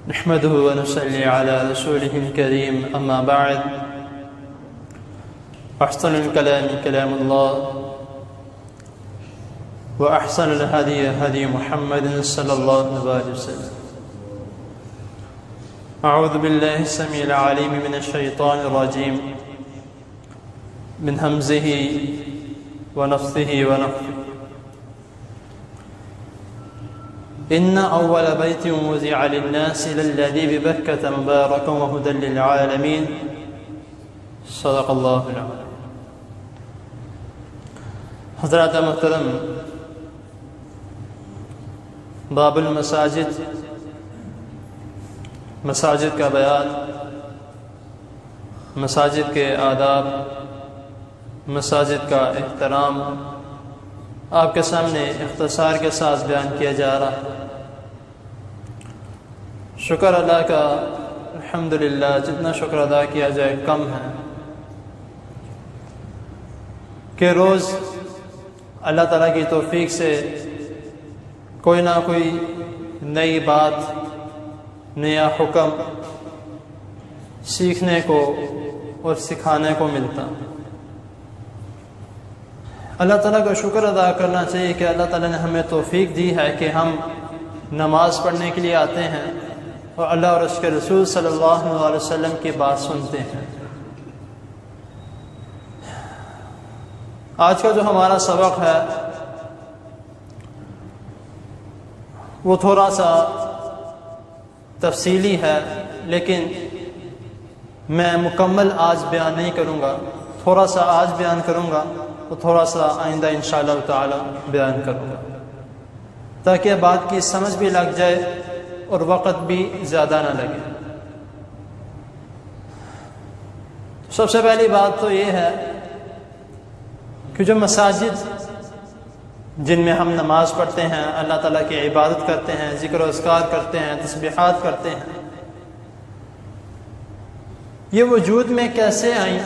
نحمده ونصلي على رسوله الكريم أما بعد أحسن الكلام كلام الله وأحسن الهدي هدي محمد صلى الله عليه وسلم. أعوذ بالله السميع العليم من الشيطان الرجيم من همزه ونفثه ونفثه. إن أول بيت وضع للناس للذي ببكة مباركا وهدى للعالمين. صدق الله العظيم. حضرات محترم، باب المساجد، مساجد کا بیان، مساجد کے آداب، مساجد کا احترام آپ کے سامنے اختصار کے ساتھ بیان کیا جا رہا ہے۔ شکر اللہ کا الحمدللہ جتنا شکر ادا کیا جائے کم ہے کہ روز اللہ تعالیٰ کی توفیق سے کوئی نہ کوئی نئی بات، نیا حکم سیکھنے کو اور سکھانے کو ملتا۔ اللہ تعالیٰ کا شکر ادا کرنا چاہیے کہ اللہ تعالیٰ نے ہمیں توفیق دی ہے کہ ہم نماز پڑھنے کے لیے آتے ہیں اور اللہ اور اس کے رسول صلی اللہ علیہ وسلم کی بات سنتے ہیں۔ آج کا جو ہمارا سبق ہے وہ تھوڑا سا تفصیلی ہے، لیکن میں مکمل آج بیان نہیں کروں گا، تھوڑا سا آج بیان کروں گا تو تھوڑا سا آئندہ انشاءاللہ تعالی بیان کروں گا تاکہ بات کی سمجھ بھی لگ جائے اور وقت بھی زیادہ نہ لگے۔ سب سے پہلی بات تو یہ ہے کہ جو مساجد جن میں ہم نماز پڑھتے ہیں، اللہ تعالیٰ کی عبادت کرتے ہیں، ذکر و اذکار کرتے ہیں، تسبیحات کرتے ہیں، یہ وجود میں کیسے آئیں؟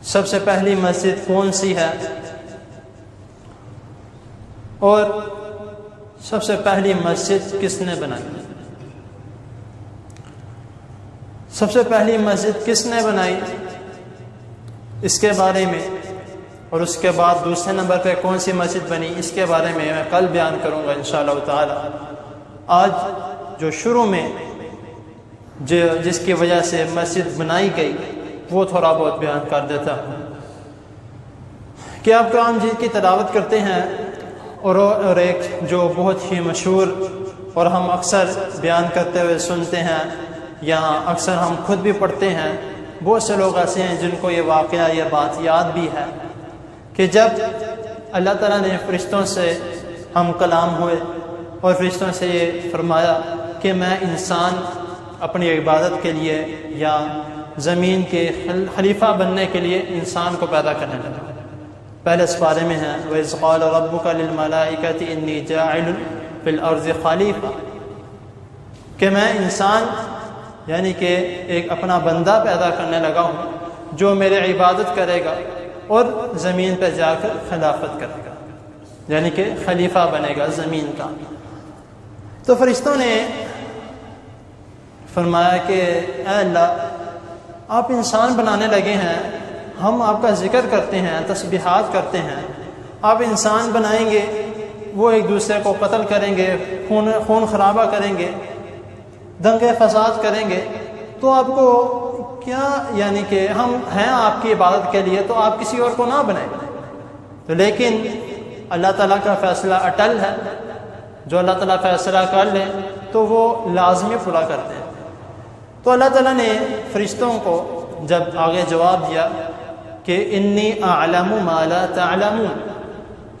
سب سے پہلی مسجد کون سی ہے اور سب سے پہلی مسجد کس نے بنائی؟ سب سے پہلی مسجد کس نے بنائی اس کے بارے میں، اور اس کے بعد دوسرے نمبر پہ کون سی مسجد بنی اس کے بارے میں کل بیان کروں گا انشاءاللہ تعالی۔ آج جو شروع میں جس کی وجہ سے مسجد بنائی گئی وہ تھوڑا بہت بیان کر دیتا ہوں کہ آپ قرآن مجید کی تلاوت کرتے ہیں اور ایک جو بہت ہی مشہور اور ہم اکثر بیان کرتے ہوئے سنتے ہیں یا اکثر ہم خود بھی پڑھتے ہیں، بہت سے لوگ ایسے ہیں جن کو یہ واقعہ یہ بات یاد بھی ہے کہ جب اللہ تعالیٰ نے فرشتوں سے ہم کلام ہوئے اور فرشتوں سے یہ فرمایا کہ میں انسان اپنی عبادت کے لیے یا زمین کے خلیفہ بننے کے لیے انسان کو پیدا کرنے لگا۔ پہلے اس بارے میں ہے وَإِذْ قَالَ رَبُّكَ لِلْمَلَائِكَةِ إِنِّي جَاعِلٌ فِي الْأَرْضِ خَلِيفَةً، کہ میں انسان یعنی کہ ایک اپنا بندہ پیدا کرنے لگا ہوں جو میرے عبادت کرے گا اور زمین پہ جا کر خلافت کرے گا، یعنی کہ خلیفہ بنے گا زمین کا۔ تو فرشتوں نے فرمایا کہ اے اللہ، آپ انسان بنانے لگے ہیں، ہم آپ کا ذکر کرتے ہیں، تسبیحات کرتے ہیں، آپ انسان بنائیں گے، وہ ایک دوسرے کو قتل کریں گے، خون خرابہ کریں گے، دنگے فساد کریں گے، تو آپ کو کیا یعنی کہ ہم ہیں آپ کی عبادت کے لیے، تو آپ کسی اور کو نہ بنائیں۔ تو لیکن اللہ تعالیٰ کا فیصلہ اٹل ہے، جو اللہ تعالیٰ فیصلہ کر لیں تو وہ لازمی پورا کرتے ہیں۔ تو اللہ تعالیٰ نے فرشتوں کو جب آگے جواب دیا کہ انی اعلم ما لا تعلمون،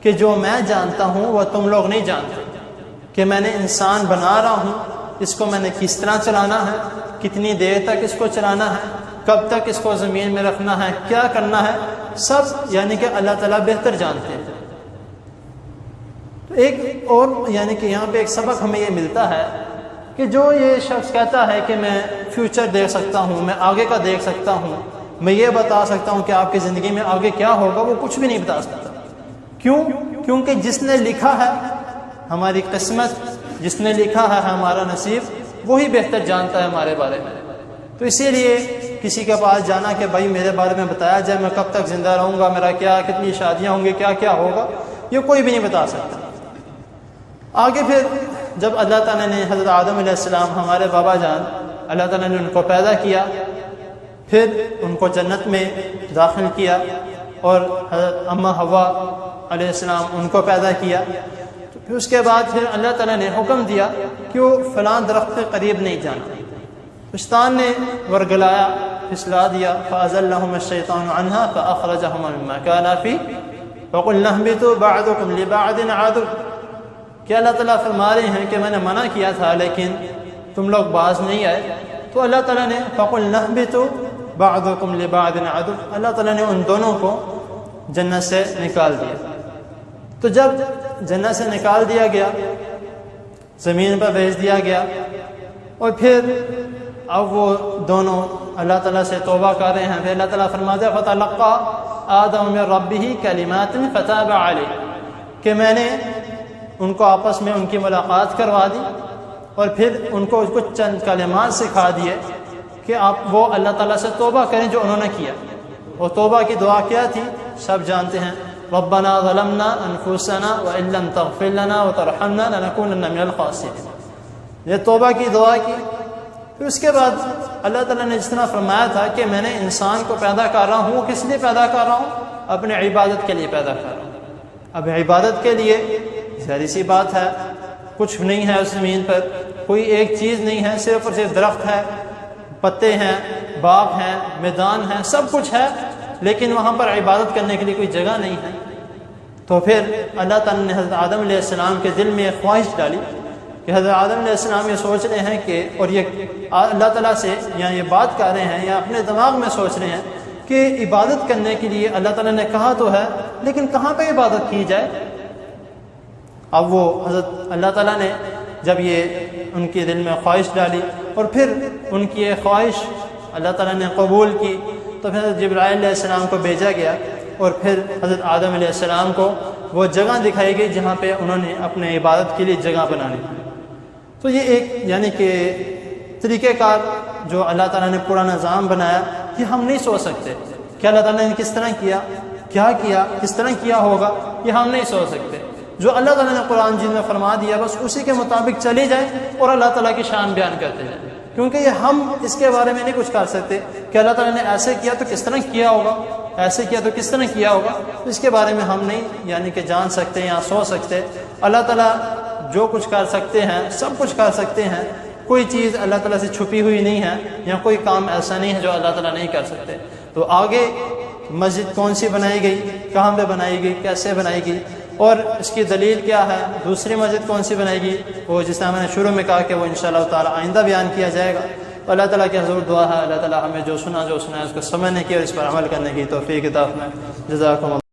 کہ جو میں جانتا ہوں وہ تم لوگ نہیں جانتے، کہ میں نے انسان بنا رہا ہوں، اس کو میں نے کس طرح چلانا ہے، کتنی دیر تک اس کو چلانا ہے، کب تک اس کو زمین میں رکھنا ہے، کیا کرنا ہے، سب یعنی کہ اللہ تعالیٰ بہتر جانتے ہیں۔ تو ایک اور یعنی کہ یہاں پہ ایک سبق ہمیں یہ ملتا ہے کہ جو یہ شخص کہتا ہے کہ میں فیوچر دیکھ سکتا ہوں، میں آگے کا دیکھ سکتا ہوں، میں یہ بتا سکتا ہوں کہ آپ کی زندگی میں آگے کیا ہوگا، وہ کچھ بھی نہیں بتا سکتا۔ کیوں؟ کیونکہ جس نے لکھا ہے ہماری قسمت، جس نے لکھا ہے ہمارا نصیب وہی بہتر جانتا ہے ہمارے بارے میں۔ تو اسی لیے کسی کے پاس جانا کہ بھائی میرے بارے میں بتایا جائے، میں کب تک زندہ رہوں گا، میرا کیا کتنی شادیاں ہوں گی، کیا کیا ہوگا، یہ کوئی بھی نہیں بتا سکتا۔ آگے پھر جب اللہ تعالیٰ نے حضرت آدم علیہ السلام ہمارے بابا جان، اللہ تعالیٰ نے ان کو پیدا کیا، پھر ان کو جنت میں داخل کیا، اور حضرت اماں حوا علیہ السلام ان کو پیدا کیا، تو پھر اس کے بعد پھر اللہ تعالیٰ نے حکم دیا کہ وہ فلاں درخت کے قریب نہیں جانا۔ شیطان نے ورگلایا، پھسلا دیا، فَأَزَلَّهُمَا الشَّيْطَانُ عَنْهَا فَأَخْرَجَهُمَا مِمَّا كَانَا فِيهِ وَقُلْنَا اهْبِطُوا بَعْضُكُمْ لِبَعْضٍ عَدُوٌّ کہ اللہ تعالیٰ فرما رہے ہیں کہ میں نے منع کیا تھا لیکن تم لوگ باز نہیں آئے، تو اللہ تعالیٰ نے فَقُلْنَا اهْبِطُوا بَعْضُكُمْ لِبَعْضٍ عَدُوٌّ اللہ تعالیٰ نے ان دونوں کو جنت سے نکال دیا۔ تو جب جنت سے نکال دیا گیا، زمین پر بھیج دیا گیا، اور پھر اب وہ دونوں اللہ تعالیٰ سے توبہ کر رہے ہیں، پھر اللہ تعالیٰ فرماتے ہیں فَتَلَقَّىٰ آدَمُ مِن رَبِّهِ كَلِمَاتٍ فَتَابَ عَلَيْهِ کہ میں نے ان کو آپس میں ان کی ملاقات کروا دی، اور پھر ان کو کچھ چند کلمات سکھا دیے کہ آپ وہ اللہ تعالیٰ سے توبہ کریں جو انہوں نے کیا۔ وہ توبہ کی دعا کیا تھی سب جانتے ہیں، رَبَّنَا ظَلَمْنَا أَنفُسَنَا وَإِن لَّمْ تَغْفِرْ لَنَا وَتَرْحَمْنَا لَنَكُونَنَّ مِنَ الْخَاسِرِينَ یہ توبہ کی دعا کی۔ پھر اس کے بعد اللہ تعالیٰ نے جس طرح فرمایا تھا کہ میں نے انسان کو پیدا کر رہا ہوں، وہ کس لیے پیدا کر رہا ہوں؟ اپنے عبادت کے لیے پیدا کر رہا ہوں۔ اب عبادت کے لیے ظاہر سی بات ہے کچھ نہیں ہے اس زمین پر، کوئی ایک چیز نہیں ہے، صرف اور صرف درخت ہے، پتے ہیں، باغ ہیں، میدان ہیں، سب کچھ ہے، لیکن وہاں پر عبادت کرنے کے لیے کوئی جگہ نہیں ہے۔ تو پھر اللہ تعالیٰ نے حضرت آدم علیہ السلام کے دل میں ایک خواہش ڈالی کہ حضرت آدم علیہ السلام یہ سوچ رہے ہیں کہ، اور یہ اللہ تعالیٰ سے یا یہ بات کر رہے ہیں یا اپنے دماغ میں سوچ رہے ہیں کہ عبادت کرنے کے لیے اللہ تعالیٰ نے کہا تو ہے، لیکن کہاں پہ عبادت کی جائے؟ اب وہ حضرت اللہ تعالیٰ نے جب یہ ان کے دل میں خواہش ڈالی اور پھر ان کی یہ خواہش اللہ تعالیٰ نے قبول کی، تو پھر حضرت جبرائیل علیہ السلام کو بھیجا گیا، اور پھر حضرت آدم علیہ السلام کو وہ جگہ دکھائی گئی جہاں پہ انہوں نے اپنے عبادت کے لیے جگہ بنانی۔ تو یہ ایک یعنی کہ طریقہ کار جو اللہ تعالیٰ نے پورا نظام بنایا، یہ ہم نہیں سوچ سکتے کہ اللہ تعالیٰ نے کس طرح کیا، کیا کیا، کس طرح کیا ہوگا، یہ ہم نہیں سوچ سکتے۔ جو اللہ تعالیٰ نے قرآن جن میں فرما دیا بس اسی کے مطابق چلی جائیں اور اللہ تعالیٰ کی شان بیان کرتے جائیں، کیونکہ یہ ہم اس کے بارے میں نہیں کچھ کر سکتے کہ اللہ تعالیٰ نے ایسے کیا تو کس طرح کیا ہوگا، ایسے کیا تو کس طرح کیا ہوگا، اس کے بارے میں ہم نہیں یعنی کہ جان سکتے یا سوچ سکتے۔ اللہ تعالیٰ جو کچھ کر سکتے ہیں سب کچھ کر سکتے ہیں، کوئی چیز اللہ تعالیٰ سے چھپی ہوئی نہیں ہے، یا کوئی کام ایسا نہیں ہے جو اللہ تعالیٰ نہیں کر سکتے۔ تو آگے مسجد کون سی بنائی گئی، کہاں پہ بنائی گئی، کیسے بنائی گئی، اور اس کی دلیل کیا ہے، دوسری مسجد کون سی بنائی گئی، وہ جس طرح میں نے شروع میں کہا کہ وہ انشاءاللہ تعالیٰ آئندہ بیان کیا جائے گا۔ تو اللہ تعالیٰ کی حضور دعا ہے اللہ تعالیٰ ہمیں جو سنا ہے اس کو سمجھنے کی اور اس پر عمل کرنے کی توفیق عطا فرمائے۔ جزاکم اللہ۔